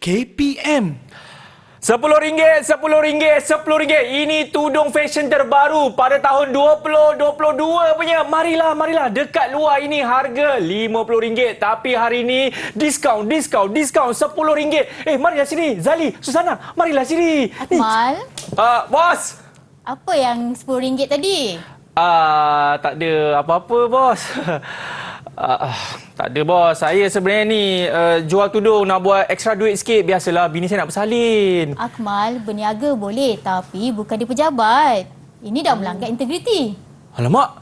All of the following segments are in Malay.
KPM. RM10, RM10, RM10. Ini tudung fashion terbaru pada tahun 2022 punya. Marilah. Dekat luar ini harga RM50. Tapi hari ini diskaun RM10. Marilah sini. Zali, Susana, marilah sini. Akmal, Bos. apa yang RM10 tadi? Tak ada apa-apa, bos. Tak ada, bos. Saya sebenarnya ni jual tudung, nak buat ekstra duit sikit. Biasalah, bini saya nak bersalin. Akmal, berniaga boleh tapi bukan di pejabat. Ini dah melanggar integriti. Alamak,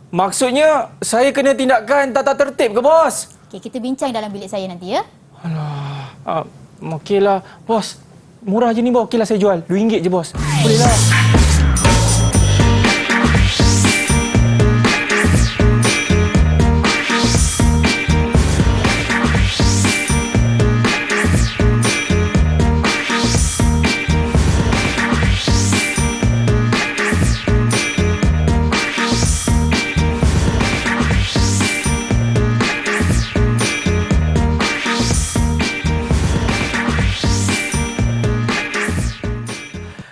maksudnya saya kena tindakan tata tertib ke, bos? Okey, kita bincang dalam bilik saya nanti ya. Alah, okeylah, bos. Murah je ni, bos. Okeylah, saya jual RM2 je, bos. Bolehlah.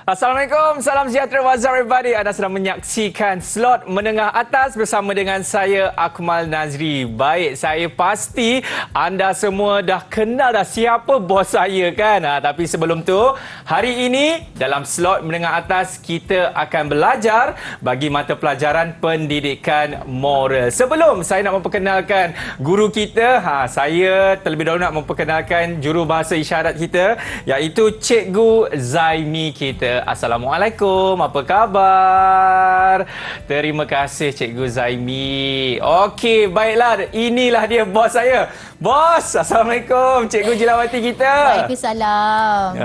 Assalamualaikum, salam sejahtera, what's up everybody? Anda sedang menyaksikan Slot Menengah Atas bersama dengan saya, Akmal Nazri. Baik, saya pasti anda semua dah kenal dah siapa bos saya kan? Tapi sebelum tu, hari ini dalam Slot Menengah Atas kita akan belajar bagi mata pelajaran pendidikan moral. Sebelum saya nak memperkenalkan guru kita, saya terlebih dahulu nak memperkenalkan jurubahasa isyarat kita, iaitu Cikgu Zaimi kita. Assalamualaikum, apa khabar? Terima kasih Cikgu Zaimi. Okey, baiklah. Inilah dia bos saya. Bos, Assalamualaikum Cikgu Jilawati kita. Waalaikumsalam.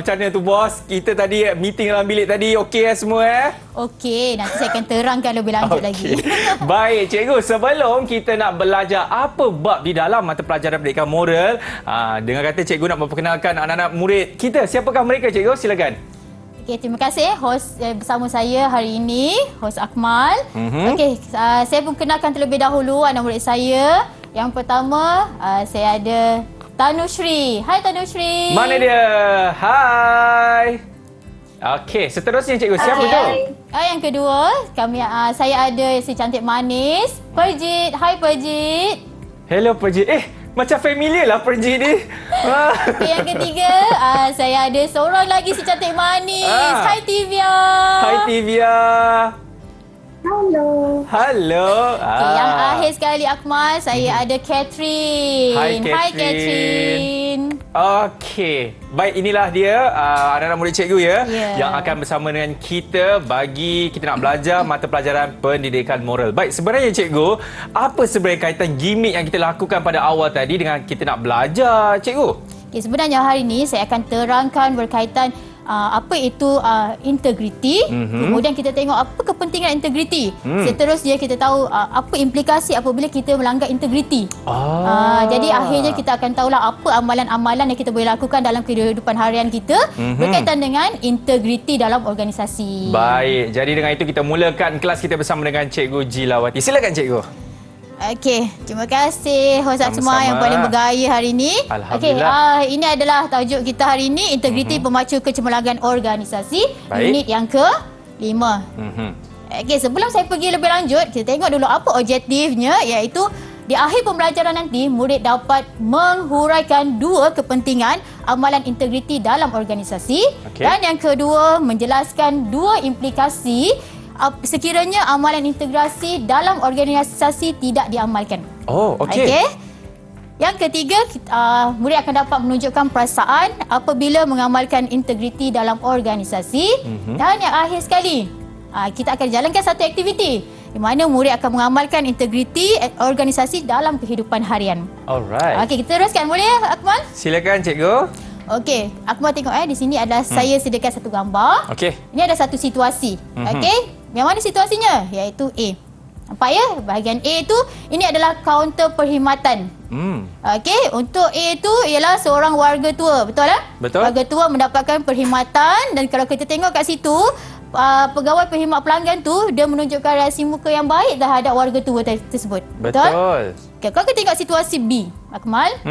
Macam mana tu bos? Kita tadi meeting dalam bilik tadi, okey semua Okey, nanti saya akan terangkan lebih lanjut lagi. Baik Cikgu, sebelum kita nak belajar apa bab di dalam mata pelajaran pendidikan moral, dengan kata Cikgu nak memperkenalkan anak-anak murid kita. Siapakah mereka Cikgu? Silakan. Okey, terima kasih hos bersama saya hari ini, hos Akmal. Okey, saya pun kenalkan terlebih dahulu anak murid saya. Yang pertama, saya ada Tanushri. Hai Tanushri. Mana dia? Hai. Okey, seterusnya Cikgu. Siapa tu? Yang kedua, saya ada si cantik manis, Perjit. Hai Perjit. Hello Perjit. Macam familiar lah Perjit ni. Okay, yang ketiga, saya ada seorang lagi si cantik manis. Hai Tivia. Hai Tivia. Hello. Okay, yang akhir sekali Akmal, saya ada Catherine. Hai Catherine. Okey. Baik, inilah dia anak-anak murid cikgu yang akan bersama dengan kita bagi kita nak belajar mata pelajaran pendidikan moral. Baik, sebenarnya cikgu, apa sebenarnya kaitan gimmick yang kita lakukan pada awal tadi dengan kita nak belajar, cikgu? Okay, sebenarnya hari ini saya akan terangkan berkaitan apa itu integriti. Kemudian kita tengok apa kepentingan integriti. Seterusnya kita tahu apa implikasi apabila kita melanggar integriti. Jadi akhirnya kita akan tahulah apa amalan-amalan yang kita boleh lakukan dalam kehidupan harian kita berkaitan dengan integriti dalam organisasi. Baik, jadi dengan itu kita mulakan kelas kita bersama dengan Cikgu Jilawati. Silakan Cikgu. Okey, terima kasih hos semua yang paling bergaya hari ini. Alhamdulillah. Okey, ini adalah tajuk kita hari ini, integriti pemacu kecemerlangan organisasi. Baik. Unit yang ke-5. Okey, sebelum saya pergi lebih lanjut, kita tengok dulu apa objektifnya, iaitu di akhir pembelajaran nanti murid dapat menghuraikan dua kepentingan amalan integriti dalam organisasi, dan yang kedua menjelaskan dua implikasi sekiranya amalan integrasi dalam organisasi tidak diamalkan. Okey. Yang ketiga, murid akan dapat menunjukkan perasaan apabila mengamalkan integriti dalam organisasi. Dan yang akhir sekali, kita akan jalankan satu aktiviti di mana murid akan mengamalkan integriti organisasi dalam kehidupan harian. Alright. Okey, kita teruskan boleh Akmal? Silakan Cikgu. Okey, Akmal tengok di sini adalah saya sediakan satu gambar. Okey. Ini ada satu situasi. Okey. Yang mana situasinya? Iaitu A. Nampak ya? Bahagian A itu, ini adalah kaunter perkhidmatan. Okey, untuk A itu ialah seorang warga tua. Betul tak? Betul. Warga tua mendapatkan perkhidmatan, dan kalau kita tengok kat situ, pegawai perkhidmat pelanggan tu, dia menunjukkan reaksi muka yang baik terhadap warga tua tersebut. Betul. Okay, kalau kita tengok situasi B, Akmal.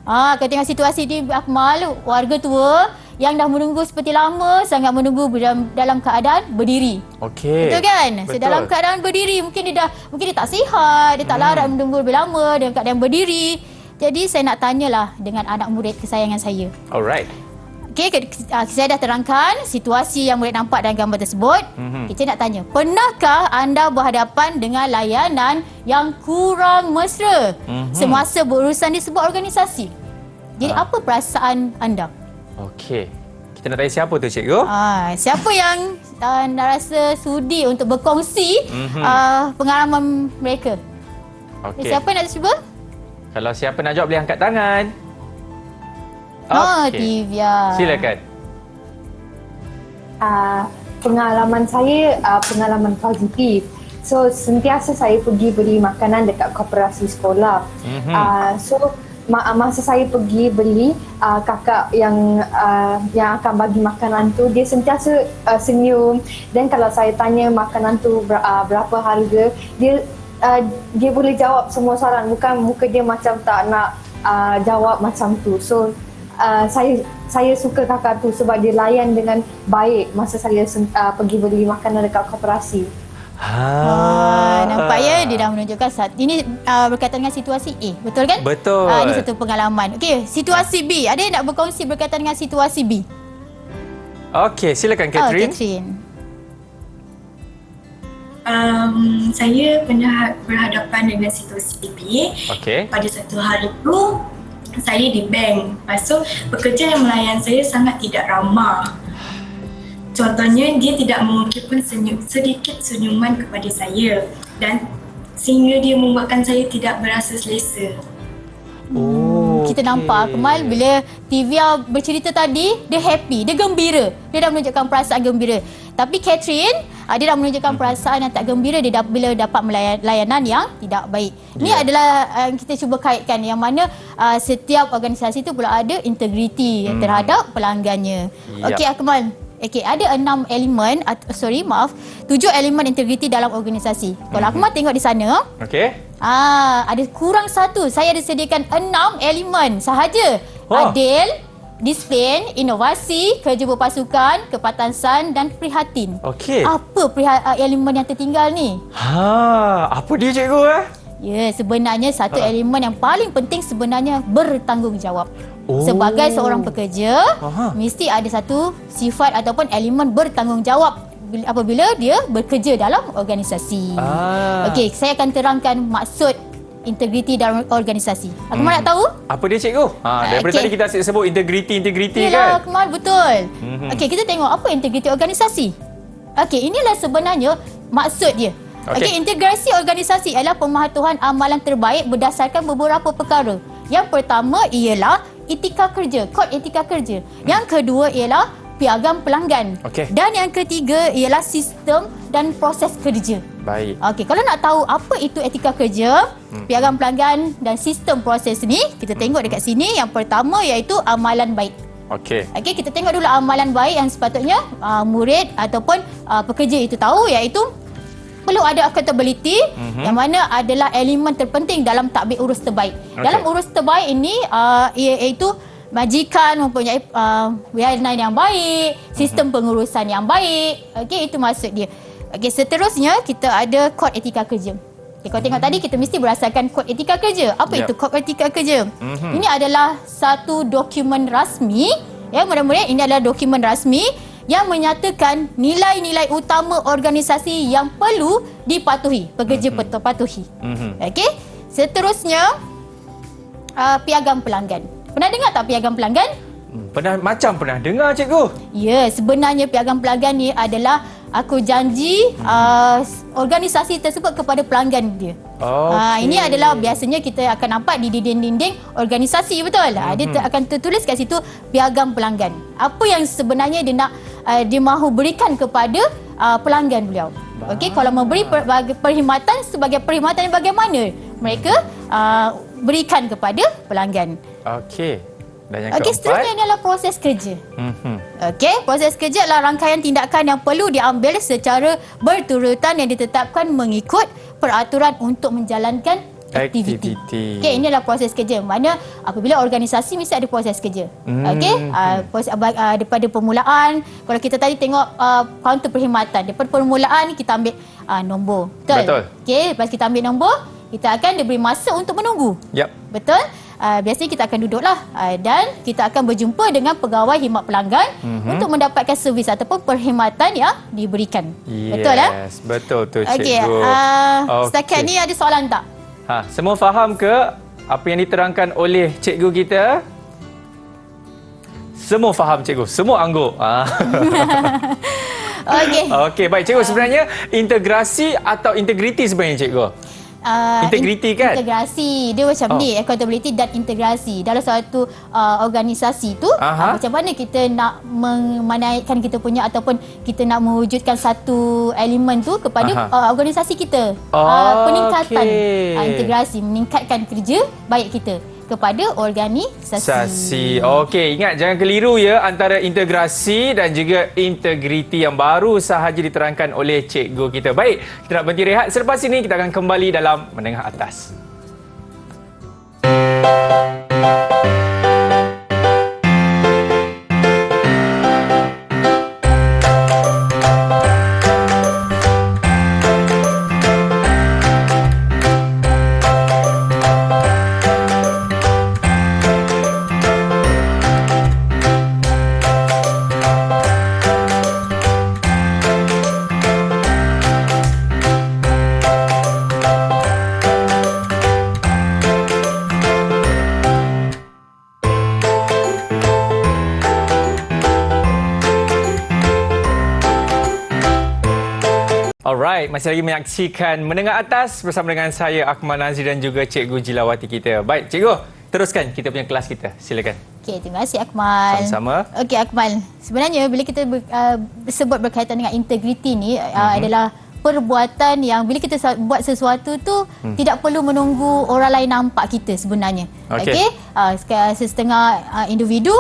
Kalau tengok situasi di Akmal, warga tua yang dah menunggu seperti lama sangat menunggu dalam keadaan berdiri. Okey. Betul kan? Betul. Dalam keadaan berdiri mungkin dia tak sihat, dia tak larat menunggu lebih lama dalam keadaan berdiri. Jadi saya nak tanyalah dengan anak murid kesayangan saya. Alright. Okey, saya dah terangkan situasi yang murid nampak dalam gambar tersebut. Saya nak tanya, pernahkah anda berhadapan dengan layanan yang kurang mesra semasa berurusan di sebuah organisasi? Jadi apa perasaan anda? Okey. Kita nak tanya siapa tu, cikgu? Siapa yang nak rasa sudi untuk berkongsi pengalaman mereka? Okey. Siapa nak cuba? Kalau siapa nak jawab boleh angkat tangan. Tivia. Silakan. Pengalaman saya pengalaman positif. So sentiasa saya pergi beli makanan dekat koperasi sekolah. Masa saya pergi beli, kakak yang akan bagi makanan tu dia sentiasa senyum, dan kalau saya tanya makanan tu berapa harga, dia boleh jawab semua soalan, bukan muka dia macam tak nak jawab macam tu. So saya suka kakak tu sebab dia layan dengan baik masa saya pergi beli makanan dekat koperasi. Nampak ya, dia dah menunjukkan ini berkaitan dengan situasi A, betul kan? Betul. Ini satu pengalaman. Okey, situasi B. Ada yang nak berkongsi berkaitan dengan situasi B? Okey, silakan Catherine. Catherine. Saya pernah berhadapan dengan situasi B. Okey. Pada satu hari tu, saya di bank. Lepas tu, pekerja yang melayan saya sangat tidak ramah. Contohnya, dia tidak mengukirkan sedikit senyuman kepada saya, dan sehingga dia membuatkan saya tidak berasa selesa. Kita nampak Akmal bila Tivia bercerita tadi, dia happy, dia gembira. Dia dah menunjukkan perasaan gembira. Tapi Catherine, dia dah menunjukkan perasaan yang tak gembira dia bila dapat layanan yang tidak baik. Ini adalah kita cuba kaitkan yang mana setiap organisasi itu pula ada integriti terhadap pelanggannya. Okey Akmal. Okey, ada 7 elemen integriti dalam organisasi. Kalau Akmal tengok di sana, Okey. ada kurang satu. Saya ada sediakan 6 elemen sahaja. Adil, disiplin, inovasi, kerja berpasukan, kepantasan dan prihatin. Okey. Apa elemen yang tertinggal ni? Apa dia, cikgu? Ya, sebenarnya satu elemen yang paling penting sebenarnya bertanggungjawab. Sebagai seorang pekerja, mesti ada satu sifat ataupun elemen bertanggungjawab apabila dia bekerja dalam organisasi. Okey, saya akan terangkan maksud integriti dalam organisasi. Akmal nak tahu? Apa dia, cikgu? Daripada tadi kita asyik sebut integriti Yalah, kan? Akmal, betul. Okey, kita tengok apa integriti organisasi. Okey, inilah sebenarnya maksud dia. Okey, integrasi organisasi adalah pematuhan amalan terbaik berdasarkan beberapa perkara. Yang pertama ialah etika kerja, kod etika kerja. Yang kedua ialah piagam pelanggan. Dan yang ketiga ialah sistem dan proses kerja. Baik. Okey, kalau nak tahu apa itu etika kerja, piagam pelanggan dan sistem proses ni, kita tengok dekat sini. Yang pertama iaitu amalan baik. Okey, kita tengok dulu amalan baik yang sepatutnya murid ataupun pekerja itu tahu, iaitu perlu ada accountability yang mana adalah elemen terpenting dalam tadbir urus terbaik. Dalam urus terbaik ini iaitu majikan mempunyai wilayah yang baik, sistem pengurusan yang baik. Okey, itu maksud dia. Okey, seterusnya kita ada kod etika kerja. Okay, kalau tengok tadi kita mesti berdasarkan kod etika kerja. Apa itu kod etika kerja? Ini adalah satu dokumen rasmi. Ya, mudah-mudahan ini adalah dokumen rasmi yang menyatakan nilai-nilai utama organisasi yang perlu dipatuhi, pekerja patuhi. Okey. Seterusnya piagam pelanggan. Pernah dengar tak piagam pelanggan? Pernah dengar, cikgu. Ya, sebenarnya piagam pelanggan ni adalah aku janji organisasi tersebut kepada pelanggan dia. Ini adalah biasanya kita akan nampak di dinding-dinding organisasi, betul? Dia akan tertulis kat situ piagam pelanggan. Apa yang sebenarnya dia mahu berikan kepada pelanggan beliau. Okey, kalau memberi perkhidmatan sebagai perkhidmatan yang bagaimana mereka berikan kepada pelanggan. Okey. Dan yang Okey, seterusnya adalah proses kerja. Okey, proses kerja adalah rangkaian tindakan yang perlu diambil secara berturutan yang ditetapkan mengikut peraturan untuk menjalankan activity. Okey, ini adalah proses kerja. Mana apabila organisasi mesti ada proses kerja. Okey, daripada permulaan, kalau kita tadi tengok kaunter perkhidmatan, daripada permulaan kita ambil nombor. Betul. Okey, lepas kita ambil nombor, kita akan diberi masa untuk menunggu. Yep. Betul? Biasanya kita akan duduklah dan kita akan berjumpa dengan pegawai khidmat pelanggan untuk mendapatkan servis ataupun perkhidmatan yang diberikan. Betul ya? Yes, betul tu, Okey, cikgu. setakat ni ada soalan tak? Semua faham ke apa yang diterangkan oleh cikgu kita? Semua faham, cikgu. Semua angguk. Okey. Okey, baik, cikgu. Sebenarnya integrasi atau integriti sebenarnya, cikgu? Integriti kan? Integrasi. Dia macam ni, accountability dan integrasi. Dalam suatu organisasi tu, macam mana kita nak menaikkan kita punya ataupun kita nak mewujudkan satu elemen tu kepada organisasi kita. Peningkatan integrasi, meningkatkan kerja baik kita kepada organisasi. Okey, ingat jangan keliru ya antara integrasi dan juga integriti yang baru sahaja diterangkan oleh cikgu kita. Baik, kita nak berhenti rehat. Selepas ini kita akan kembali dalam Menengah Atas. Alright, masih lagi menyaksikan Menengah Atas bersama dengan saya Akmal Nazri dan juga Cikgu Jilawati kita. Baik, Cikgu, teruskan kita punya kelas kita. Silakan. Okey, terima kasih Akmal. Sama-sama. Okey Akmal, sebenarnya bila kita sebut berkaitan dengan integriti ni adalah perbuatan yang bila kita buat sesuatu tu tidak perlu menunggu orang lain nampak kita sebenarnya. Okey. Setengah individu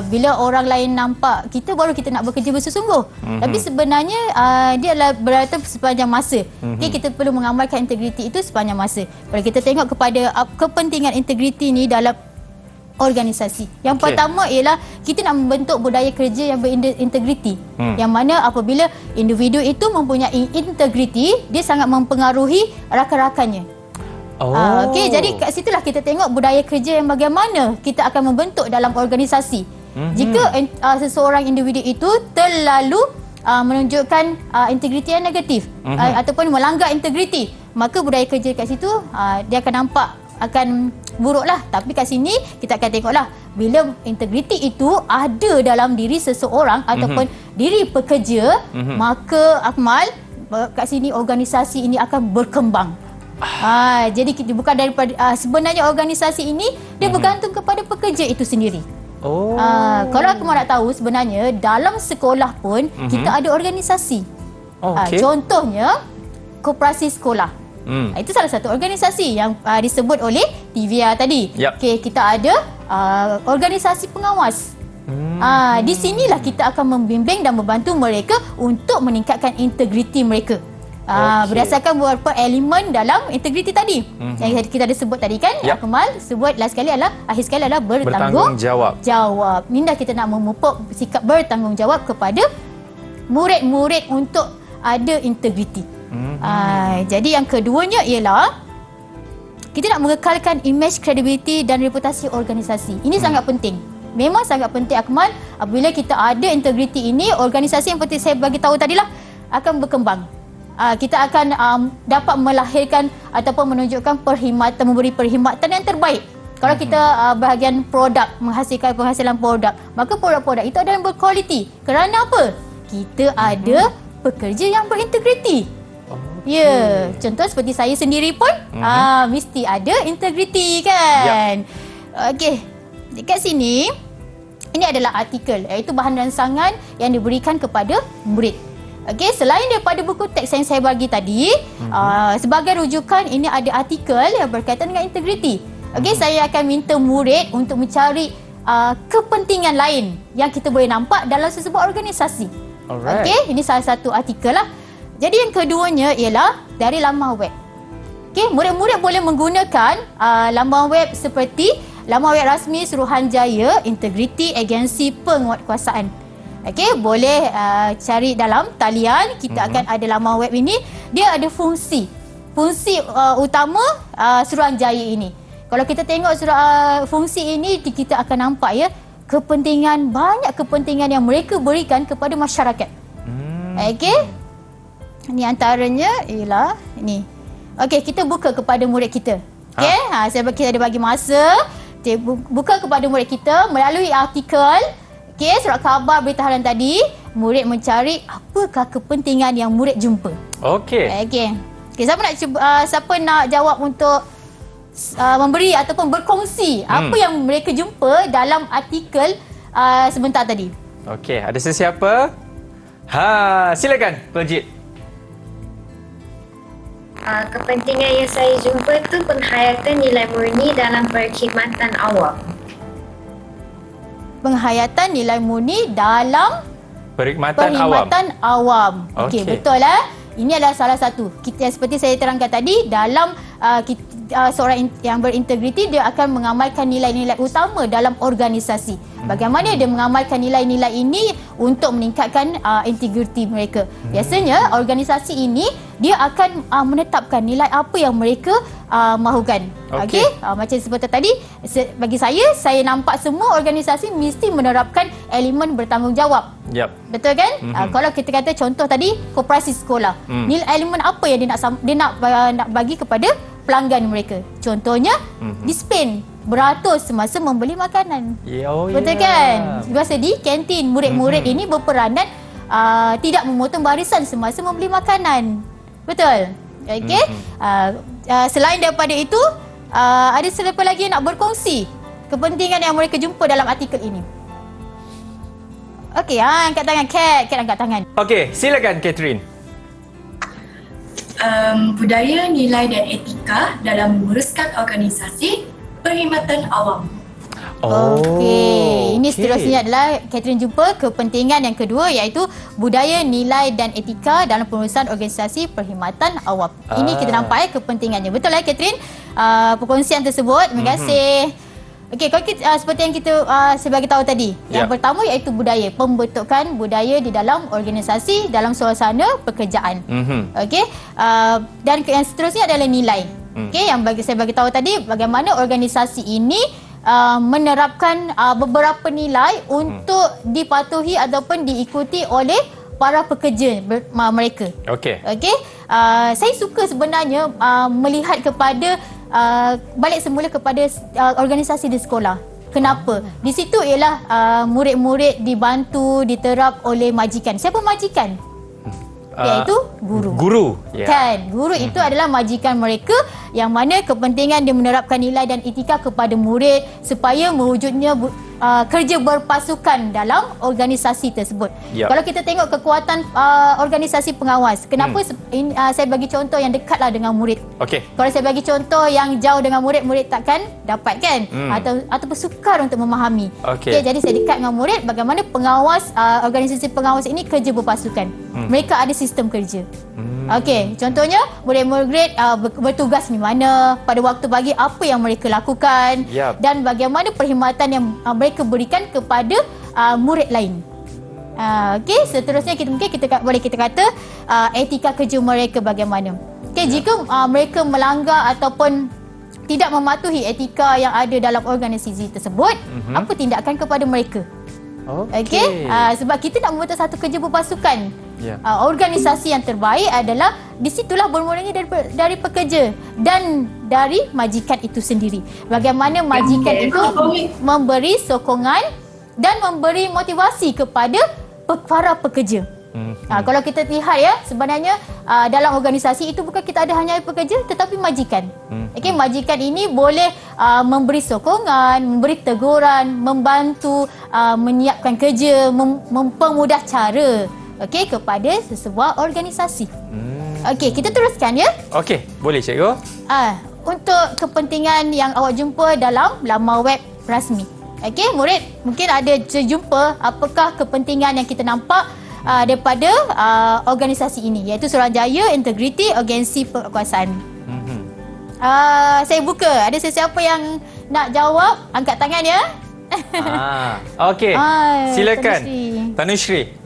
bila orang lain nampak kita baru kita nak bekerja bersungguh. Tapi sebenarnya dia adalah berada sepanjang masa. Okey, kita perlu mengamalkan integriti itu sepanjang masa. Kalau kita tengok kepada kepentingan integriti ni dalam organisasi. Yang pertama ialah kita nak membentuk budaya kerja yang berintegriti. Yang mana apabila individu itu mempunyai integriti, dia sangat mempengaruhi rakan-rakannya. Okey, jadi kat situlah kita tengok budaya kerja yang bagaimana kita akan membentuk dalam organisasi. Jika seseorang individu itu terlalu menunjukkan integriti yang negatif ataupun melanggar integriti, maka budaya kerja kat situ dia akan nampak akan buruklah. Tapi kat sini kita akan tengoklah bila integriti itu ada dalam diri seseorang ataupun diri pekerja, maka Akmal kat sini organisasi ini akan berkembang. Jadi kita bukan daripada sebenarnya organisasi ini dia bergantung kepada pekerja itu sendiri. Kalau Akmal nak tahu sebenarnya dalam sekolah pun kita ada organisasi. Contohnya koperasi sekolah. Itu salah satu organisasi yang disebut oleh TVA tadi. Okey, kita ada organisasi pengawas. Di sinilah kita akan membimbing dan membantu mereka untuk meningkatkan integriti mereka. Berdasarkan beberapa elemen dalam integriti tadi. Yang kita ada sebut tadi kan, Akmal sebut akhir sekali adalah bertanggungjawab. Minda kita nak memupuk sikap bertanggungjawab kepada murid-murid untuk ada integriti. Jadi yang keduanya ialah kita nak mengekalkan image, credibility dan reputasi organisasi. Ini sangat penting. Memang sangat penting Akmal. Apabila kita ada integriti ini, organisasi yang penting saya bagi tahu tadilah akan berkembang. Kita akan dapat melahirkan ataupun menunjukkan perkhidmatan, memberi perkhidmatan yang terbaik. Kalau kita bahagian produk, menghasilkan penghasilan produk, maka produk-produk itu adalah berkualiti. Kerana apa? Kita ada pekerja yang berintegriti. Ya, contoh seperti saya sendiri pun mesti ada integriti kan. Okey, dekat sini ini adalah artikel iaitu bahan rangsangan yang diberikan kepada murid. Okey, selain daripada buku teks yang saya bagi tadi, sebagai rujukan ini ada artikel yang berkaitan dengan integriti. Okey, saya akan minta murid untuk mencari kepentingan lain yang kita boleh nampak dalam sesebuah organisasi. Okey, ini salah satu artikel lah. Jadi yang keduanya ialah dari laman web. Okey, murid-murid boleh menggunakan laman web seperti laman web rasmi Suruhanjaya Integriti Agensi Penguatkuasaan. Okey, boleh cari dalam talian, kita akan ada laman web ini. Dia ada fungsi utama Suruhanjaya ini. Kalau kita tengok fungsi ini, kita akan nampak ya, banyak kepentingan yang mereka berikan kepada masyarakat. Okey. Ini antaranya ialah ini. Okey, kita buka kepada murid kita. Okey, kita ada bagi masa. Buka kepada murid kita melalui artikel, okey, surat khabar berita harian tadi. Murid mencari apakah kepentingan yang murid jumpa. Okey. Okey. Siapa nak jawab untuk memberi ataupun berkongsi apa yang mereka jumpa dalam artikel sebentar tadi? Okey, ada sesiapa? Silakan, Pelajit. Kepentingan yang saya jumpa tu penghayatan nilai murni dalam perkhidmatan awam. Penghayatan nilai murni dalam perkhidmatan awam. Okey, betul lah. Ini adalah salah satu. Seperti saya terangkan tadi, dalam seorang yang berintegriti, dia akan mengamalkan nilai-nilai utama dalam organisasi. Bagaimana dia mengamalkan nilai-nilai ini untuk meningkatkan integriti mereka. Biasanya organisasi ini dia akan menetapkan nilai apa yang mereka mahukan. Okey. Macam seperti tadi, bagi saya nampak semua organisasi mesti menerapkan elemen bertanggungjawab. Yep. Betul kan? Kalau kita kata contoh tadi koperasi sekolah, nilai elemen apa yang dia nak bagi kepada pelanggan mereka? Contohnya disiplin, beratur semasa membeli makanan. Betul kan? Biasa di kantin murid-murid ini berperanan tidak memotong barisan semasa membeli makanan. Betul? Okey. Selain daripada itu, ada sesiapa lagi yang nak berkongsi kepentingan yang mereka jumpa dalam artikel ini? Okey, angkat tangan. Kat angkat tangan. Okey, silakan Catherine. Budaya, nilai dan etika dalam menguruskan organisasi perkhidmatan awam. Okey, ini seterusnya adalah Catherine jumpa kepentingan yang kedua, iaitu budaya, nilai dan etika dalam pengurusan organisasi perkhidmatan awam. Ini kita nampak kepentingannya. Betul lah Catherine? Perkongsian tersebut. Terima kasih. Okey, kalau kita, seperti yang saya bagi tahu tadi, yang pertama iaitu budaya, pembentukan budaya di dalam organisasi dalam suasana pekerjaan. Okey, dan yang seterusnya adalah nilai. Okey, yang saya bagi tahu tadi bagaimana organisasi ini menerapkan beberapa nilai untuk dipatuhi ataupun diikuti oleh para pekerja mereka. Okey. Saya suka sebenarnya melihat kepada balik semula kepada organisasi di sekolah. Kenapa? Di situ ialah murid-murid dibantu, diterap oleh majikan. Siapa majikan? Iaitu guru. Guru. Kan? Guru itu adalah majikan mereka, yang mana kepentingan dia menerapkan nilai dan etika kepada murid supaya mewujudnya kerja berpasukan dalam organisasi tersebut. Kalau kita tengok kekuatan organisasi pengawas, kenapa saya bagi contoh yang dekatlah dengan murid. Kalau saya bagi contoh yang jauh dengan murid, murid takkan dapat kan, ataupun sukar untuk memahami. Jadi saya dekat dengan murid, bagaimana pengawas organisasi pengawas ini kerja berpasukan. Mereka ada sistem kerja. Contohnya murid-murid bertugas di mana, pada waktu pagi apa yang mereka lakukan, dan bagaimana perkhidmatan yang mereka berikan kepada murid lain. Seterusnya kita boleh kata etika kerja mereka bagaimana. Jika mereka melanggar ataupun tidak mematuhi etika yang ada dalam organisasi tersebut, apa tindakan kepada mereka? Sebab kita nak membentuk satu kerja berpasukan. Organisasi yang terbaik adalah disitulah bermulanya dari pekerja dan dari majikan itu sendiri. Bagaimana majikan itu memberi sokongan dan memberi motivasi kepada para pekerja. Kalau kita lihat ya, sebenarnya dalam organisasi itu bukan kita ada hanya pekerja tetapi majikan. Majikan ini boleh memberi sokongan, memberi teguran, membantu menyiapkan kerja, mempermudah cara kepada sesebuah organisasi. Kita teruskan ya. Boleh cikgu. Untuk kepentingan yang awak jumpa dalam laman web rasmi. Murid mungkin ada terjumpa apakah kepentingan yang kita nampak daripada organisasi ini, iaitu Suruhanjaya Integriti Agensi Penguatkuasaan. Saya buka. Ada sesiapa yang nak jawab? Angkat tangan ya. Okey. Silakan. Tanusri.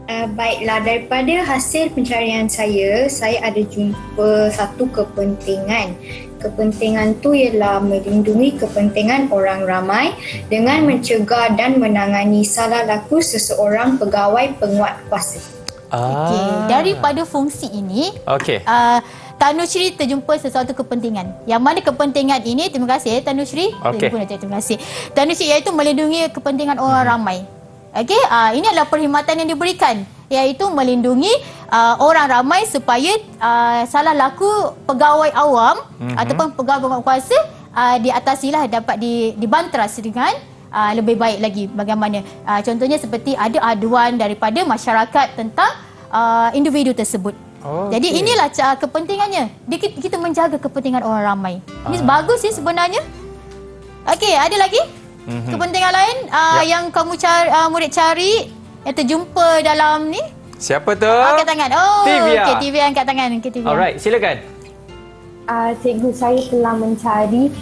Baiklah, daripada hasil pencarian saya ada jumpa satu kepentingan. Kepentingan tu ialah melindungi kepentingan orang ramai dengan mencegah dan menangani salah laku seseorang pegawai penguat kuasa. Okey, daripada fungsi ini, Tanusri terjumpa sesuatu kepentingan. Yang mana kepentingan ini, terima kasih Tanusri. Terima kasih. Tanusri iaitu melindungi kepentingan orang ramai. Okey, ini adalah perkhidmatan yang diberikan, iaitu melindungi orang ramai supaya salah laku pegawai awam ataupun pegawai penguat kuasa diatasilah, dapat dibantras dengan lebih baik lagi. Bagaimana? Contohnya seperti ada aduan daripada masyarakat tentang individu tersebut. Jadi inilah kepentingannya. Kita menjaga kepentingan orang ramai. Ini bagus sih sebenarnya. Okey, ada lagi? Kepentingan lain yang kamu murid cari yang terjumpa dalam ni? Siapa tu? Angkat tangan. Tivia. Okey, Tivia angkat tangan. Okay, Tivia. Alright, silakan. Cikgu, saya telah mencari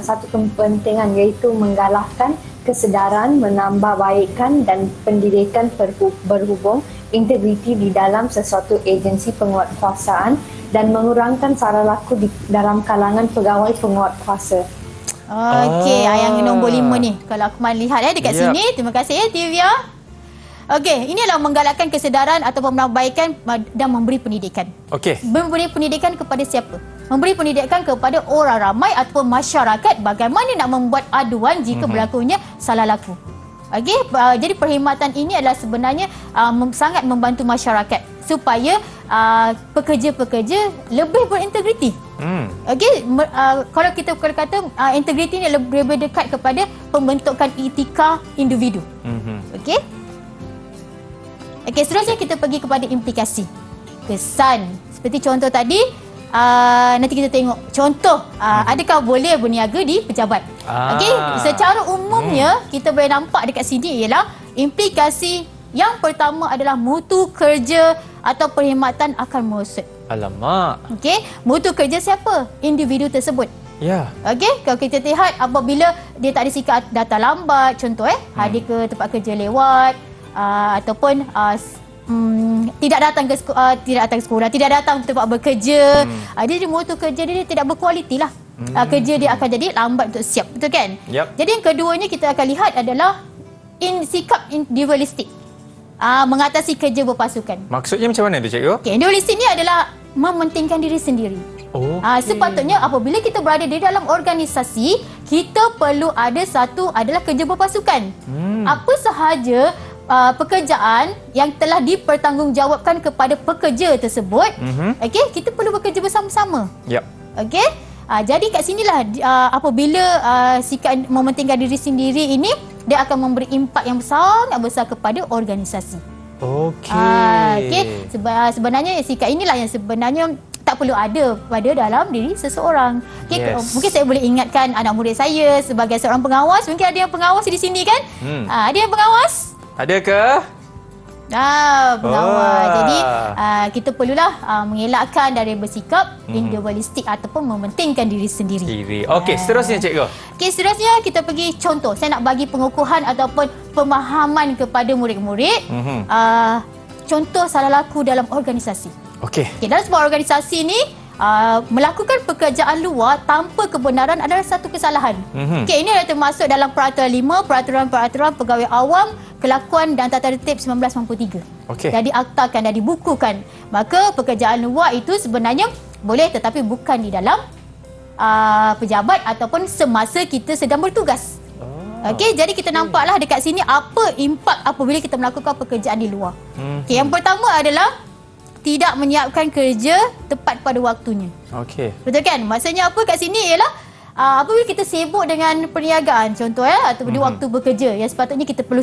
satu kepentingan, iaitu menggalakkan kesedaran, menambahbaikkan dan pendidikan berhubung integriti di dalam sesuatu agensi penguatkuasaan dan mengurangkan salah laku di dalam kalangan pegawai penguatkuasa. Okey, yang nombor 5 ni. Kalau aku lihat dekat sini. Terima kasih Tivia. Okey, ini adalah menggalakkan kesedaran ataupun menambahbaikkan dan memberi pendidikan. Okey. Memberi pendidikan kepada siapa? Memberi pendidikan kepada orang ramai ataupun masyarakat bagaimana nak membuat aduan jika berlakunya salah laku. Okey, jadi perkhidmatan ini adalah sebenarnya sangat membantu masyarakat supaya pekerja-pekerja lebih berintegriti. Okey, kalau kita kata integriti ini lebih dekat kepada pembentukan etika individu. Okey. Okey, seterusnya kita pergi kepada implikasi. Kesan. Seperti contoh tadi, nanti kita tengok contoh adakah boleh berniaga di pejabat. Okey, secara umumnya kita boleh nampak dekat sini ialah implikasi yang pertama adalah mutu kerja atau perkhidmatan akan merosot. Alamak. Okey, mutu kerja siapa? Individu tersebut. Ya. Okey, kalau kita lihat apabila dia tak ada sikap datang lambat, contoh hadir ke tempat kerja lewat, ataupun tidak datang ke sekolah, tidak datang ke tempat bekerja, dia mutu kerja dia tidak berkualiti lah. Kerja dia akan jadi lambat untuk siap, betul kan? Jadi yang keduanya kita akan lihat adalah sikap individualistik, mengatasi kerja berpasukan. Maksudnya macam mana tu cikgu? Okay, individualistik ni adalah mementingkan diri sendiri. Sepatutnya apabila kita berada di dalam organisasi, kita perlu ada satu adalah kerja berpasukan. Apa sahaja pekerjaan yang telah dipertanggungjawabkan kepada pekerja tersebut, okey, kita perlu bekerja bersama-sama. Okey. Jadi kat sinilah apabila sikap mementingkan diri sendiri ini, dia akan memberi impak yang sangat besar kepada organisasi. Okey. Sebenarnya sikap inilah yang sebenarnya tak perlu ada pada dalam diri seseorang. Okay, mungkin saya boleh ingatkan anak murid saya sebagai seorang pengawas. Mungkin ada yang pengawas di sini kan? Ada yang pengawas? Ada ke? Pengawas. Jadi kita perlulah mengelakkan dari bersikap individualistik ataupun mementingkan diri sendiri. Okey, seterusnya cikgu. Okey, seterusnya kita pergi contoh. Saya nak bagi pengukuhan ataupun pemahaman kepada murid-murid. Contoh salah laku dalam organisasi. Okey. Dalam sebuah organisasi ni melakukan pekerjaan luar tanpa kebenaran adalah satu kesalahan. Okey, ini adalah termasuk dalam Peraturan 5, Peraturan Pegawai Awam, Kelakuan dan Tata Tertib 1993. Jadi aktakan dan dibukukan. Maka pekerjaan luar itu sebenarnya boleh tetapi bukan di dalam pejabat ataupun semasa kita sedang bertugas. Okey, jadi kita nampaklah dekat sini apa impak apabila kita melakukan pekerjaan di luar. Okey, yang pertama adalah tidak menyiapkan kerja tepat pada waktunya. Okey. Betul kan? Maksudnya apa kat sini ialah apabila kita sibuk dengan perniagaan contoh atau di waktu bekerja yang sepatutnya kita perlu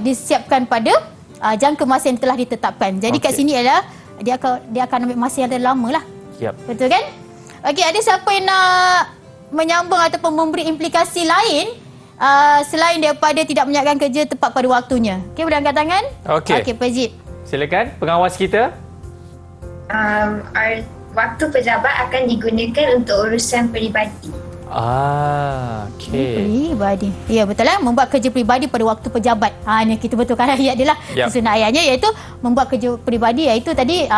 disiapkan pada jangka masa yang telah ditetapkan. Jadi kat sini ialah dia akan ambil masa yang lama lah. Betul kan? Okey, ada siapa yang nak menyambung ataupun memberi implikasi lain selain daripada tidak menyiapkan kerja tepat pada waktunya? Okey, boleh angkat tangan? Okey, Pak Zid. Silakan pengawas kita. waktu pejabat akan digunakan untuk urusan peribadi. Okey. Peribadi. Ya, betul lah. Membuat kerja peribadi pada waktu pejabat. Ni kita betulkan ayat dia lah. Yap. Susunan ayatnya iaitu membuat kerja peribadi, iaitu tadi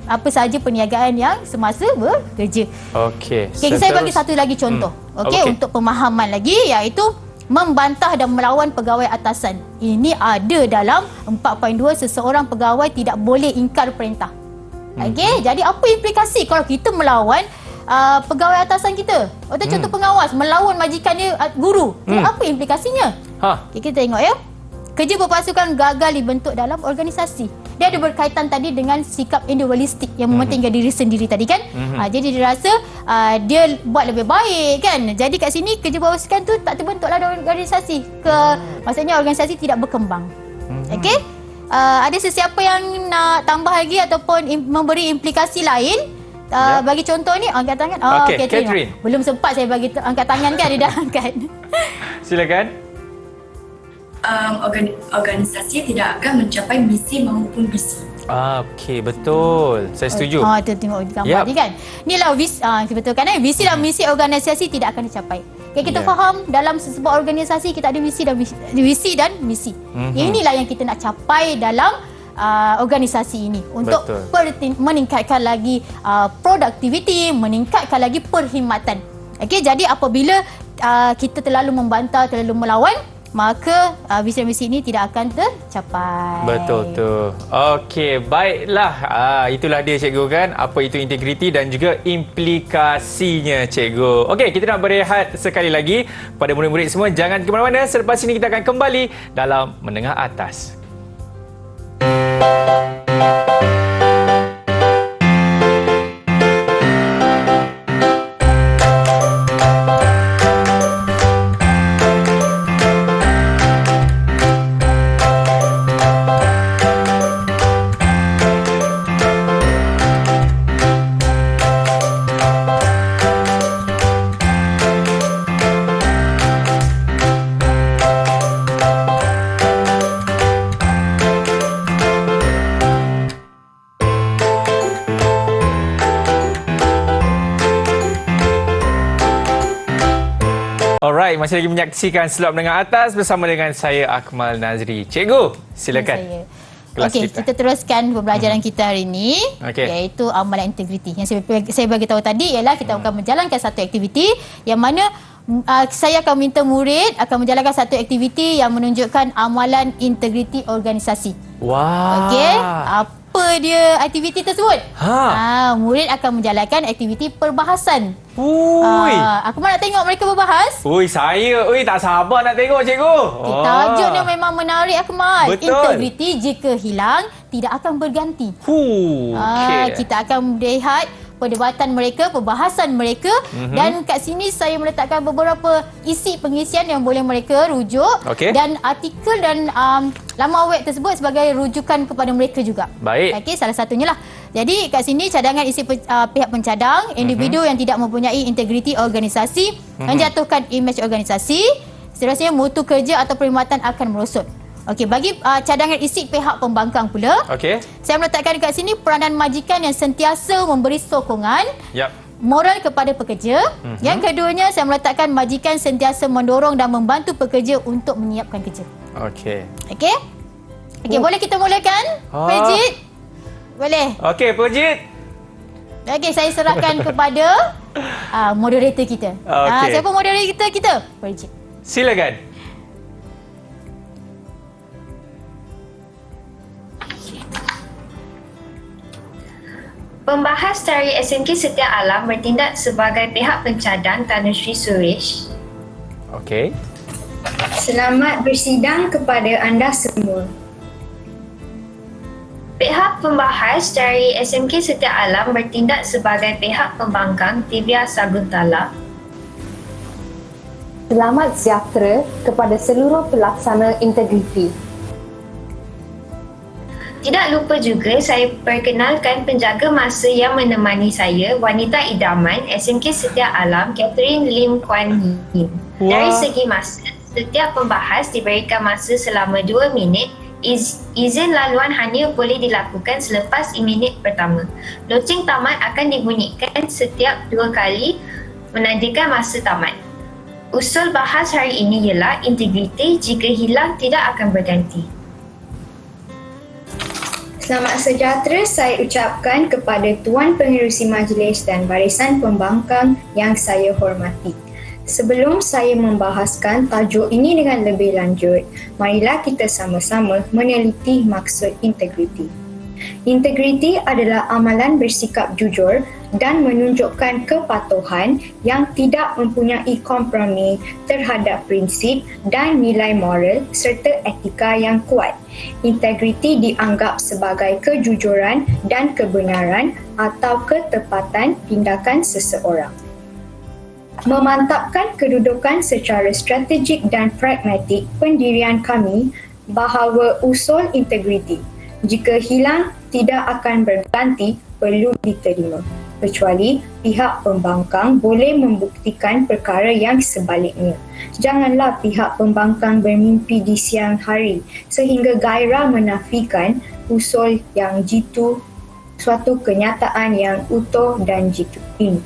apa sahaja perniagaan yang semasa bekerja. Okey. Okay, saya bagi satu lagi contoh. Okey, untuk pemahaman lagi, iaitu membantah dan melawan pegawai atasan. Ini ada dalam 4.2, seseorang pegawai tidak boleh ingkar perintah. Okey, jadi apa implikasi kalau kita melawan pegawai atasan kita? Atau contoh pengawas melawan majikan dia, guru. Apa implikasinya? Okay, kita tengok ya. Kerja berpasukan gagal dibentuk dalam organisasi. Dia ada berkaitan tadi dengan sikap individualistik yang mementingkan diri sendiri tadi kan. Jadi dia rasa dia buat lebih baik kan. Jadi kat sini kerja berpasukan tu tak terbentuklah dalam organisasi. Maksudnya organisasi tidak berkembang. Okey. Ada sesiapa yang nak tambah lagi ataupun memberi implikasi lain? Bagi contoh ni, angkat tangan. Okey, Catherine. Belum sempat saya bagi angkat tangan kan, dia dah angkat. Silakan. Organisasi tidak akan mencapai misi maupun visi. Okey, betul. Saya setuju. Tu tengok gambar ni kan. Inilah visi, betul kan? Visi dan misi organisasi tidak akan dicapai. Okay, kita faham dalam sebuah organisasi kita ada visi dan misi. Inilah yang kita nak capai dalam organisasi ini untuk meningkatkan lagi produktiviti, meningkatkan lagi perkhidmatan. Okey, jadi apabila kita terlalu membantah, terlalu melawan, maka visi dan misi ini tidak akan tercapai. Betul tu. Okey, baiklah. Itulah dia cikgu kan. Apa itu integriti dan juga implikasinya cikgu. Okey, kita nak berehat sekali lagi. Pada murid-murid semua, jangan ke mana-mana. Selepas ini kita akan kembali dalam Menengah Atas. Alright, masih lagi menyaksikan Slot Menengah Atas bersama dengan saya Akmal Nazri. Cikgu, silakan. Okey, kita teruskan pembelajaran kita hari ini, iaitu amalan integriti. Yang saya bagi tahu tadi ialah kita akan menjalankan satu aktiviti yang mana saya akan minta murid akan menjalankan satu aktiviti yang menunjukkan amalan integriti organisasi. Wah. Okey, apa dia aktiviti tersebut? Murid akan menjalankan aktiviti perbahasan. Aku nak tengok mereka berbahas. Saya tak sabar nak tengok cikgu. Tajuknya memang menarik, Akmal. Betul. Integriti jika hilang tidak akan berganti. Kita akan melihat perdebatan mereka, perbahasan mereka, dan kat sini saya meletakkan beberapa isi pengisian yang boleh mereka rujuk, dan artikel dan laman web tersebut sebagai rujukan kepada mereka juga. Baik. Okey, salah satunya lah. Jadi kat sini cadangan isi pihak pencadang, individu yang tidak mempunyai integriti organisasi, menjatuhkan imej organisasi, seterusnya mutu kerja atau perkhidmatan akan merosot. Okey, bagi cadangan isi pihak pembangkang pula, saya meletakkan dekat sini peranan majikan yang sentiasa memberi sokongan moral kepada pekerja. Yang keduanya, saya meletakkan majikan sentiasa mendorong dan membantu pekerja untuk menyiapkan kerja. Okey, boleh kita mulakan? Pejit? Boleh? Okey, Pejit. Okey, saya serahkan kepada moderator kita. Siapa moderator kita? Pejit. Silakan. Pembahas dari SMK Setia Alam bertindak sebagai pihak pencadang Tan Sri Suresh. Okey. Selamat bersidang kepada anda semua. Pihak pembahas dari SMK Setia Alam bertindak sebagai pihak pembangkang Divya Saguntala. Selamat sejahtera kepada seluruh pelaksana integriti. Tidak lupa juga saya perkenalkan penjaga masa yang menemani saya, wanita idaman SMK Setia Alam, Catherine Lim Kuan Yin. Dari segi masa, setiap pembahas diberikan masa selama 2 minit Izin laluan hanya boleh dilakukan selepas minit pertama. Loceng tamat akan dibunyikan setiap 2 kali menandakan masa tamat. Usul bahas hari ini ialah integriti jika hilang tidak akan berganti. Selamat sejahtera saya ucapkan kepada Tuan Pengerusi Majlis dan barisan pembangkang yang saya hormati. Sebelum saya membahaskan tajuk ini dengan lebih lanjut, marilah kita sama-sama meneliti maksud integriti. Integriti adalah amalan bersikap jujur dan menunjukkan kepatuhan yang tidak mempunyai kompromi terhadap prinsip dan nilai moral serta etika yang kuat. Integriti dianggap sebagai kejujuran dan kebenaran atau ketepatan tindakan seseorang. Memantapkan kedudukan secara strategik dan pragmatik pendirian kami bahawa usul integriti jika hilang tidak akan berganti perlu diterima, kecuali pihak pembangkang boleh membuktikan perkara yang sebaliknya. Janganlah pihak pembangkang bermimpi di siang hari sehingga gairah menafikan usul yang jitu suatu kenyataan yang utuh dan jitu ini.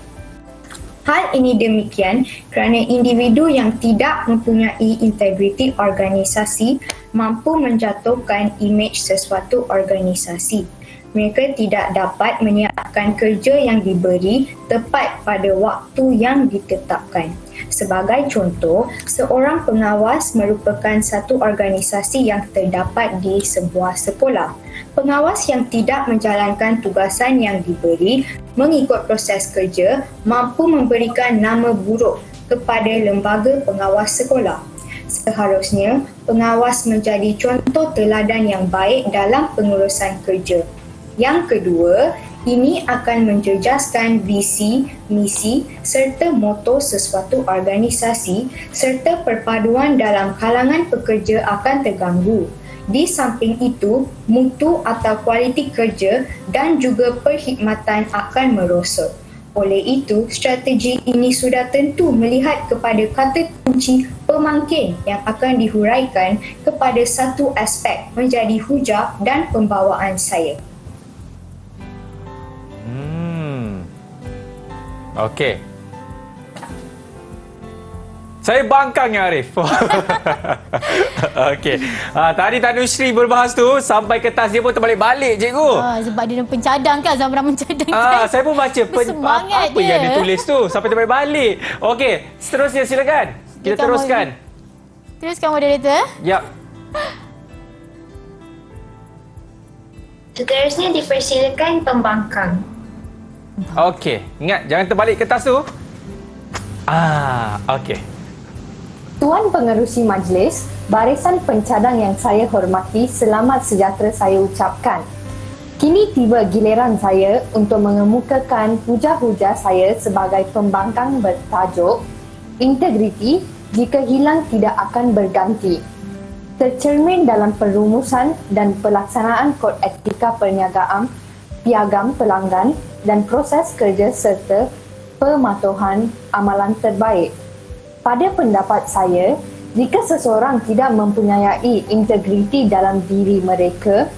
Hal ini demikian kerana individu yang tidak mempunyai integriti organisasi mampu menjatuhkan imej sesuatu organisasi. Mereka tidak dapat menyiapkan kerja yang diberi tepat pada waktu yang ditetapkan. Sebagai contoh, seorang pengawas merupakan satu organisasi yang terdapat di sebuah sekolah. Pengawas yang tidak menjalankan tugasan yang diberi mengikut proses kerja mampu memberikan nama buruk kepada lembaga pengawas sekolah. Seharusnya, pengawas menjadi contoh teladan yang baik dalam pengurusan kerja. Yang kedua, ini akan menjejaskan visi, misi serta moto sesuatu organisasi serta perpaduan dalam kalangan pekerja akan terganggu. Di samping itu, mutu atau kualiti kerja dan juga perkhidmatan akan merosot. Oleh itu, strategi ini sudah tentu melihat kepada kata kunci pemangkin yang akan dihuraikan kepada satu aspek menjadi hujah dan pembawaan saya. Okey. Saya bangkang ya Arif. Okey. Tadi Tanusri berbahas tu sampai kertas dia pun terbalik-balik cikgu. Sebab dia pencadang kan, Zamran mencadang kan. Saya pun baca Bersemangat apa yang dia tulis tu sampai terbalik-balik. Okey, seterusnya silakan. Kita teruskan. Teruskan moderator. Ya. Seterusnya dipersilakan pembangkang. Okey, ingat jangan terbalik kertas tu. Okey. Tuan Pengerusi Majlis, barisan pencadang yang saya hormati, selamat sejahtera saya ucapkan. Kini tiba giliran saya untuk mengemukakan hujah-hujah saya sebagai pembangkang bertajuk Integriti jika hilang tidak akan berganti. Tercermin dalam perumusan dan pelaksanaan kod etika perniagaan, piagam pelanggan dan proses kerja serta pematuhan amalan terbaik. Pada pendapat saya, jika seseorang tidak mempunyai integriti dalam diri mereka,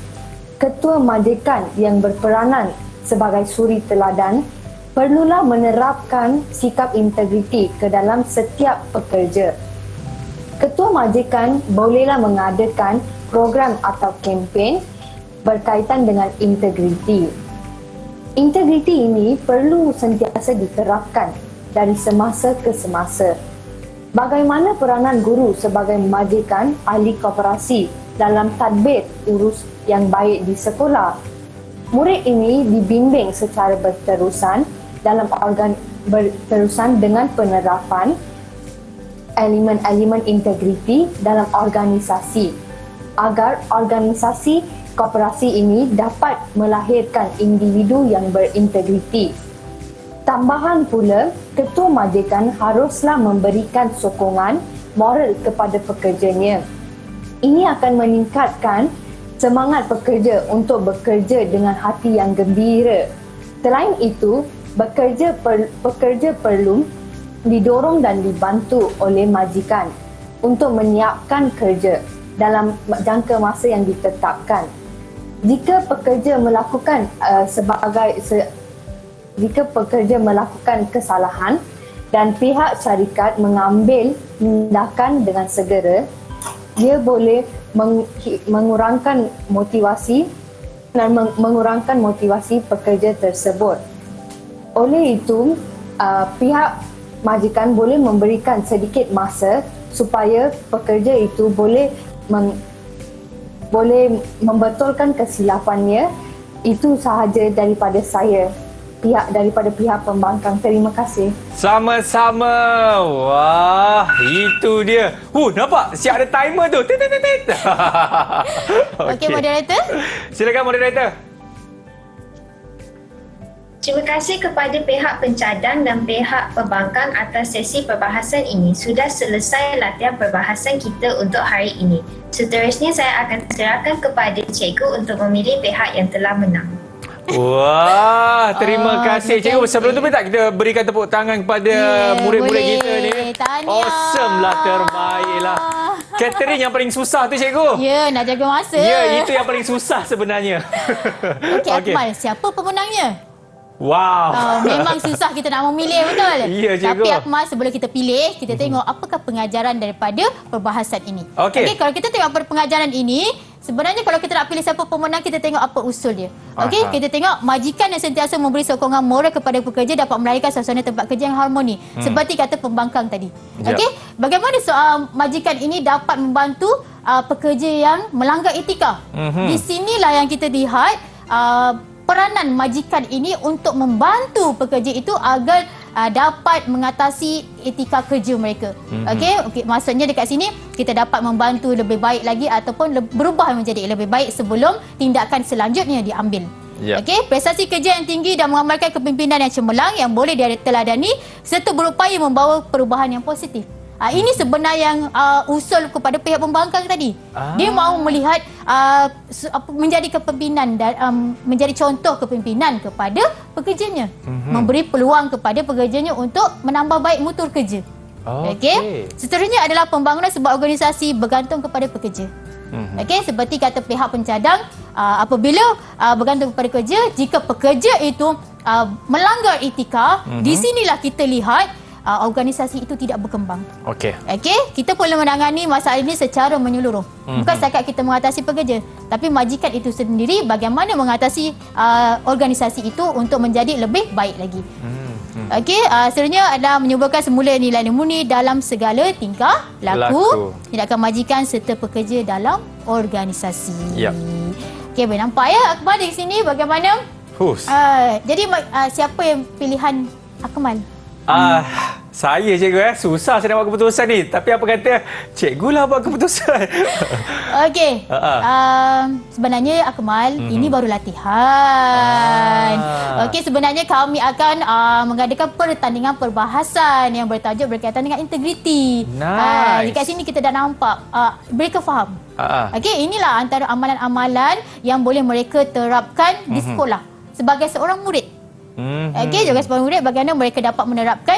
ketua majikan yang berperanan sebagai suri teladan perlulah menerapkan sikap integriti ke dalam setiap pekerja. Ketua majikan bolehlah mengadakan program atau kempen berkaitan dengan integriti. Integriti ini perlu sentiasa diterapkan dari semasa ke semasa. Bagaimana peranan guru sebagai majikan ahli koperasi dalam tadbir urus yang baik di sekolah? Murid ini dibimbing secara berterusan dengan penerapan elemen-elemen integriti dalam organisasi agar organisasi koperasi ini dapat melahirkan individu yang berintegriti. Tambahan pula, ketua majikan haruslah memberikan sokongan moral kepada pekerjanya. Ini akan meningkatkan semangat pekerja untuk bekerja dengan hati yang gembira. Selain itu, pekerja perlu didorong dan dibantu oleh majikan untuk menyiapkan kerja dalam jangka masa yang ditetapkan. Jika pekerja melakukan kesalahan dan pihak syarikat mengambil tindakan dengan segera, dia boleh mengurangkan motivasi pekerja tersebut. Oleh itu, pihak majikan boleh memberikan sedikit masa supaya pekerja itu boleh membetulkan kesilapannya. Itu sahaja daripada saya, daripada pihak pembangkang. Terima kasih. Sama-sama. Wah, itu dia. Nampak? Siap ada timer tu. Okey, moderator. Silakan moderator. Terima kasih kepada pihak pencadang dan pihak pembangkang atas sesi perbahasan ini. Sudah selesai latihan perbahasan kita untuk hari ini. Seterusnya saya akan serahkan kepada cikgu untuk memilih pihak yang telah menang. Wah, terima kasih cikgu. Sebelum tu tak kita berikan tepuk tangan kepada murid-murid kita ni. Tahniah. Awesome lah, terbaik lah. Catering yang paling susah tu cikgu. Ya, nak jaga masa. Ya, itu yang paling susah sebenarnya. Okey, Akmal, siapa pemenangnya? Wow. Memang susah kita nak memilih, betul? Ya, cikgu. Tapi Akmal, sebelum kita pilih, kita tengok apakah pengajaran daripada perbahasan ini. Okey. Kalau kita tengok pada pengajaran ini, sebenarnya kalau kita nak pilih siapa pemenang, kita tengok apa usul dia. Okey, kita tengok majikan yang sentiasa memberi sokongan moral kepada pekerja dapat melahirkan suasana tempat kerja yang harmoni. Seperti kata pembangkang tadi. Okey, bagaimana soal majikan ini dapat membantu pekerja yang melanggar etika? Di sinilah yang kita lihat peranan majikan ini untuk membantu pekerja itu agar dapat mengatasi etika kerja mereka. Okey, maksudnya dekat sini kita dapat membantu lebih baik lagi ataupun berubah menjadi lebih baik sebelum tindakan selanjutnya diambil. Okey, prestasi kerja yang tinggi dan mengamalkan kepimpinan yang cemerlang yang boleh diteladani serta berupaya membawa perubahan yang positif. Ini sebenarnya yang usul kepada pihak pembangkang tadi. Dia mahu melihat menjadi kepimpinan dan menjadi contoh kepimpinan kepada pekerjanya. Memberi peluang kepada pekerjanya untuk menambah baik mutu kerja. Okey. Seterusnya adalah pembangunan sebuah organisasi bergantung kepada pekerja. Okey, seperti kata pihak pencadang, apabila bergantung kepada pekerja, jika pekerja itu melanggar etika, di sinilah kita lihat organisasi itu tidak berkembang. Okey, kita perlu menangani masalah ini secara menyeluruh. Bukan setakat kita mengatasi pekerja, tapi majikan itu sendiri bagaimana mengatasi organisasi itu untuk menjadi lebih baik lagi. Okey, seterusnya adalah menyuburkan semula nilai murni dalam segala tingkah laku tindakan majikan serta pekerja dalam organisasi. Okey, boleh nampak ya Akmal di sini bagaimana? Jadi siapa yang pilihan Akmal? Saya cikgu susah saya nak buat keputusan ni. Tapi apa kata cikgu lah buat keputusan. Okey. Sebenarnya Akmal, ini baru latihan. Okey, sebenarnya kami akan mengadakan pertandingan perbahasan yang bertajuk berkaitan dengan integriti. Dekat sini kita dah nampak mereka faham. Okey, inilah antara amalan-amalan yang boleh mereka terapkan di sekolah sebagai seorang murid. Okey, juga sebagai murid bagaimana mereka dapat menerapkan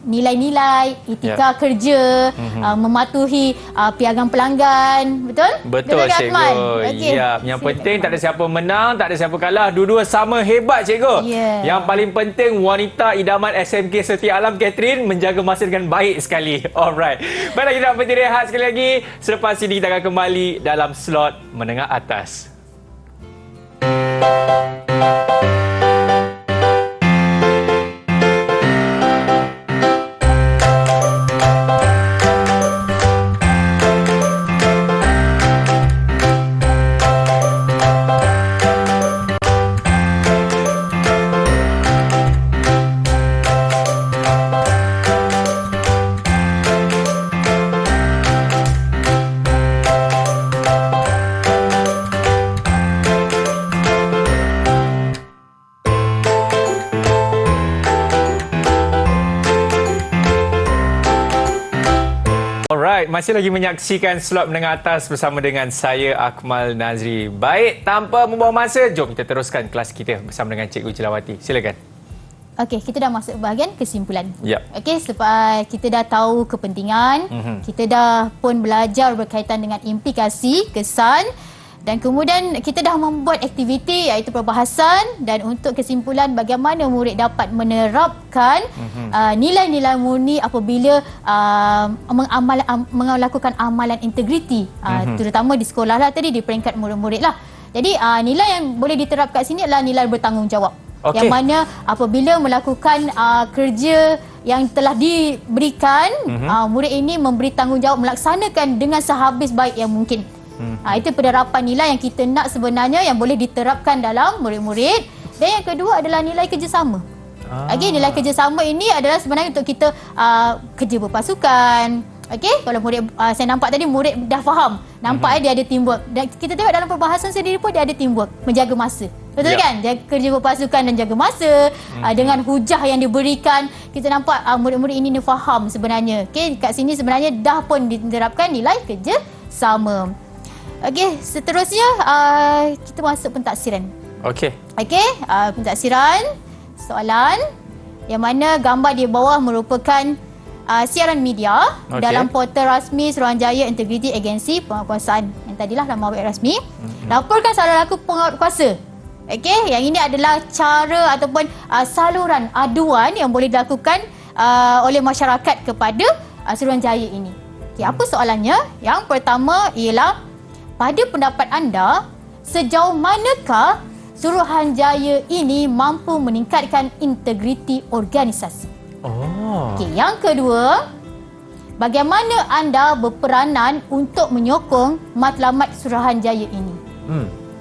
nilai-nilai etika kerja, mematuhi piagam pelanggan, betul? Betul cikgu. Yang penting tak ada siapa menang, tak ada siapa kalah, dua-dua sama hebat cikgu. Yang paling penting wanita idaman SMK Setia Alam Catherine menjaga masa dengan baik sekali. Alright. Baiklah, kita nak berhenti rehat sekali lagi. Selepas ini kita akan kembali dalam slot menengah atas. Masih lagi menyaksikan slot menengah atas bersama dengan saya Akmal Nazri. Baik, tanpa membuang masa, jom kita teruskan kelas kita bersama dengan Cikgu Jelawati. Silakan. Okey, kita dah masuk bahagian kesimpulan. Yap. Okey, sebab kita dah tahu kepentingan, kita dah pun belajar berkaitan dengan implikasi, kesan, dan kemudian kita dah membuat aktiviti iaitu perbahasan, dan untuk kesimpulan bagaimana murid dapat menerapkan nilai-nilai murni apabila melakukan amalan integriti, terutama di sekolah lah tadi, di peringkat murid-murid lah. Jadi nilai yang boleh diterapkan sini adalah nilai bertanggungjawab. Yang mana apabila melakukan kerja yang telah diberikan, murid ini memberi tanggungjawab melaksanakan dengan sehabis baik yang mungkin. Itu penerapan nilai yang kita nak sebenarnya yang boleh diterapkan dalam murid-murid. Dan yang kedua adalah nilai kerjasama. Nilai kerjasama ini adalah sebenarnya untuk kita kerja berpasukan. Okey, kalau murid saya nampak tadi murid dah faham. Nampak dia ada teamwork. Dan kita tengok dalam perbahasan sendiri pun dia ada teamwork, menjaga masa. Betul kan? Jaga kerja berpasukan dan jaga masa. Dengan hujah yang diberikan, kita nampak murid-murid ini dia faham sebenarnya. Okey, kat sini sebenarnya dah pun diterapkan nilai kerja sama. Okey, seterusnya kita masuk pentaksiran. Okey. Okey, pentaksiran soalan yang mana gambar di bawah merupakan siaran media dalam portal rasmi Suruhanjaya Integriti Agensi Penguatkuasaan. Yang tadilah nama web rasmi. Laporkan salah laku pengawal kuasa. Okey, yang ini adalah cara ataupun saluran aduan yang boleh dilakukan oleh masyarakat kepada Suruhanjaya ini. Okey, apa soalannya? Yang pertama ialah, pada pendapat anda, sejauh manakah Suruhanjaya ini mampu meningkatkan integriti organisasi? Okey, yang kedua, bagaimana anda berperanan untuk menyokong matlamat Suruhanjaya ini?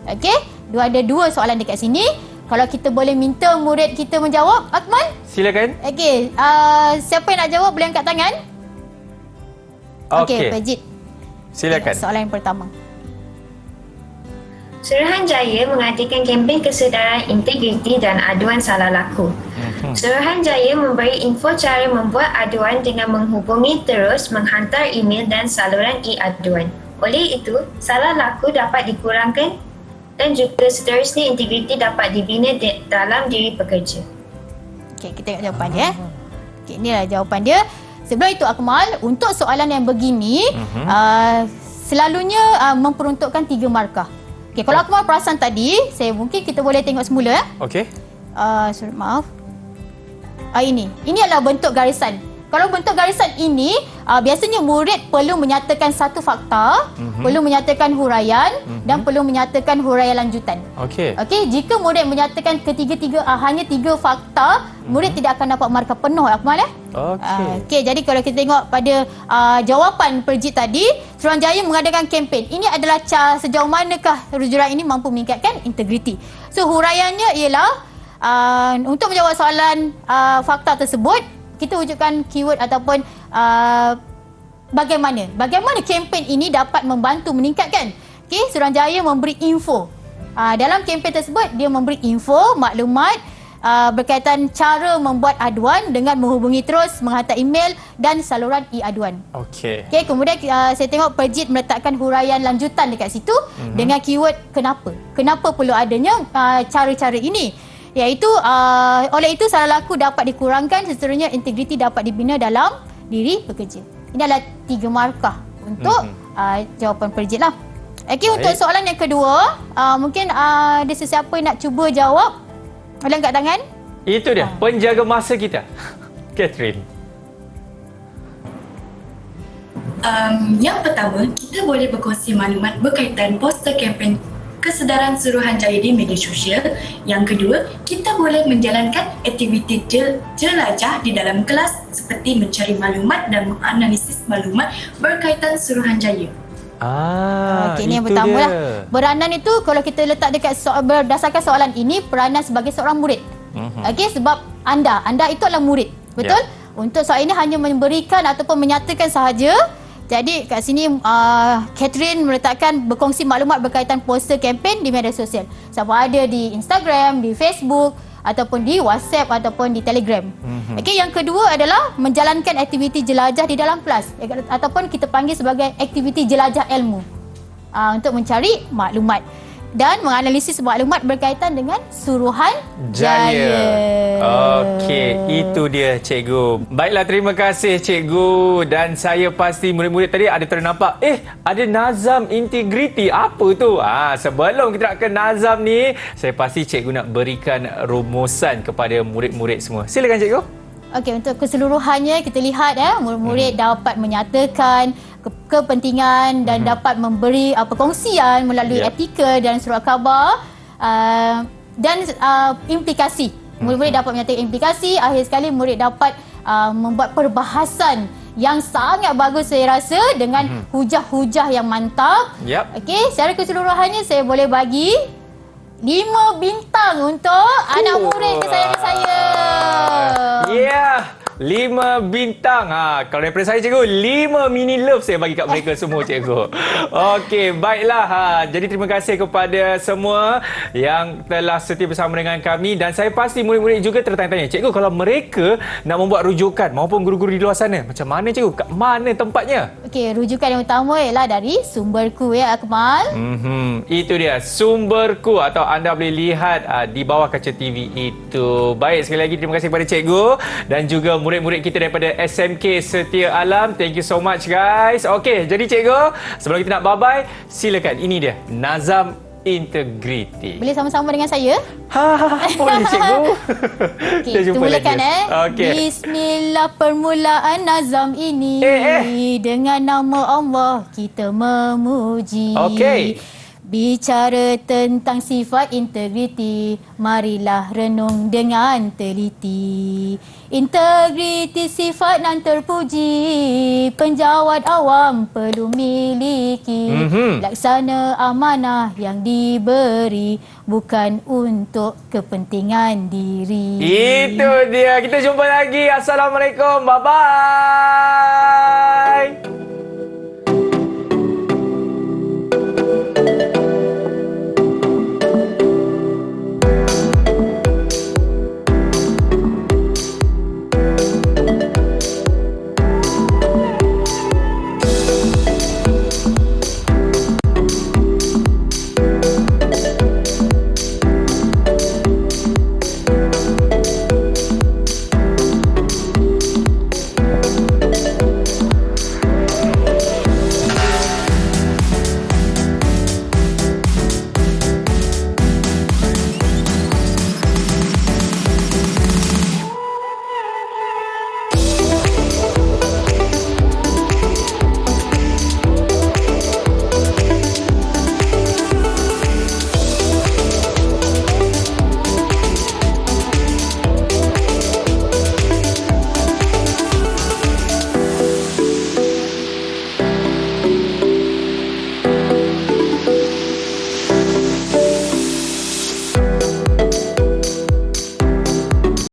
Okey, ada dua soalan dekat sini. Kalau kita boleh minta murid kita menjawab, Akmal? Silakan. Okey, siapa yang nak jawab boleh angkat tangan. Okey, Pejit. Silakan. Soalan yang pertama. Suruhanjaya mengadakan kempen kesedaran integriti dan aduan salah laku. Suruhanjaya memberi info cara membuat aduan dengan menghubungi terus, menghantar email dan saluran e-aduan. Oleh itu, salah laku dapat dikurangkan dan juga seterusnya integriti dapat dibina dalam diri pekerja. Okey, kita tengok jawapan dia. Okey, inilah jawapan dia. Sebelum itu, Akmal, untuk soalan yang begini, selalunya memperuntukkan 3 markah. Okey, kalau Akmal perasan tadi, mungkin kita boleh tengok semula. Okey. Maaf. Ini adalah bentuk garisan. Kalau bentuk garisan ini, biasanya murid perlu menyatakan satu fakta, perlu menyatakan huraian dan perlu menyatakan huraian lanjutan. Okey. Okey, jika murid menyatakan ketiga-tiga hanya 3 fakta, murid tidak akan dapat markah penuh, Akmal. Okey, jadi kalau kita tengok pada jawapan Perjit tadi, Suruhanjaya mengadakan kempen. Ini adalah sejauh manakah rujuran ini mampu meningkatkan integriti. So, huraiannya ialah untuk menjawab soalan fakta tersebut, kita wujudkan keyword ataupun bagaimana kempen ini dapat membantu meningkatkan. Okey, Suruhanjaya memberi info. Dalam kempen tersebut, dia memberi info, maklumat berkaitan cara membuat aduan dengan menghubungi terus, menghantar email dan saluran e-aduan. Okey. Okey, kemudian saya tengok Perjit meletakkan huraian lanjutan dekat situ dengan keyword kenapa. Kenapa perlu adanya cara-cara ini? Iaitu oleh itu salah laku dapat dikurangkan, seterusnya integriti dapat dibina dalam diri pekerja. Ini adalah 3 markah untuk jawapan Perjit lah. Okey, untuk soalan yang kedua, mungkin ada sesiapa yang nak cuba jawab. Boleh angkat tangan? Itu dia, penjaga masa kita. Catherine. Yang pertama, kita boleh berkongsi maklumat berkaitan poster kempen kesedaran Suruhanjaya di media sosial. Yang kedua, kita boleh menjalankan aktiviti jelajah di dalam kelas seperti mencari maklumat dan menganalisis maklumat berkaitan Suruhanjaya. Okey, ini yang pertama lah. Peranan itu kalau kita letak dekat berdasarkan soalan ini, peranan sebagai seorang murid. Okey, sebab anda itu adalah murid. Betul? Untuk soalan ini hanya memberikan ataupun menyatakan sahaja. Jadi kat sini Catherine meletakkan berkongsi maklumat berkaitan poster kempen di media sosial. Sama ada di Instagram, di Facebook ataupun di WhatsApp ataupun di Telegram. Okey, yang kedua adalah menjalankan aktiviti jelajah di dalam kelas ataupun kita panggil sebagai aktiviti jelajah ilmu untuk mencari maklumat. dan menganalisis maklumat berkaitan dengan Suruhanjaya. Okey, itu dia cikgu. Baiklah, terima kasih cikgu. Dan saya pasti murid-murid tadi ada ternampak, ada nazam integriti. Apa tu? Sebelum kita nak ke nazam ni, saya pasti cikgu nak berikan rumusan kepada murid-murid semua. Silakan cikgu. Okey, untuk keseluruhannya kita lihat murid-murid dapat menyatakan kepentingan dan dapat memberi perkongsian melalui etika dan surat khabar dan implikasi. Murid-murid dapat menyatakan implikasi. Akhir sekali murid dapat membuat perbahasan yang sangat bagus saya rasa dengan hujah-hujah yang mantap. Okey, secara keseluruhannya saya boleh bagi 5 bintang untuk anak murid kesayangan saya. 5 bintang. Kalau daripada saya cikgu, 5 mini love saya bagi kat mereka semua cikgu. Okey, baiklah. Jadi terima kasih kepada semua yang telah setia bersama dengan kami dan saya pasti murid-murid juga tertanya-tanya, cikgu kalau mereka nak membuat rujukan maupun guru-guru di luar sana, macam mana cikgu? Kat mana tempatnya? Okey, rujukan yang utama ialah dari Sumberku Akmal. Itu dia Sumberku atau anda boleh lihat di bawah kaca TV itu. Baik, sekali lagi terima kasih kepada cikgu dan juga murid-murid kita daripada SMK Setia Alam. Thank you so much guys. Okey, jadi cikgu, sebelum kita nak bye-bye, silakan. Ini dia nazam integriti. Boleh sama-sama dengan saya? Boleh cikgu. Okey, kita mulakan Bismillah, permulaan nazam ini. Dengan nama Allah kita memuji. Okey. Bicara tentang sifat integriti, marilah renung dengan teliti. Integriti sifat nan terpuji, penjawat awam perlu miliki. Laksana amanah yang diberi, bukan untuk kepentingan diri. Itu dia. Kita jumpa lagi. Assalamualaikum. Bye-bye.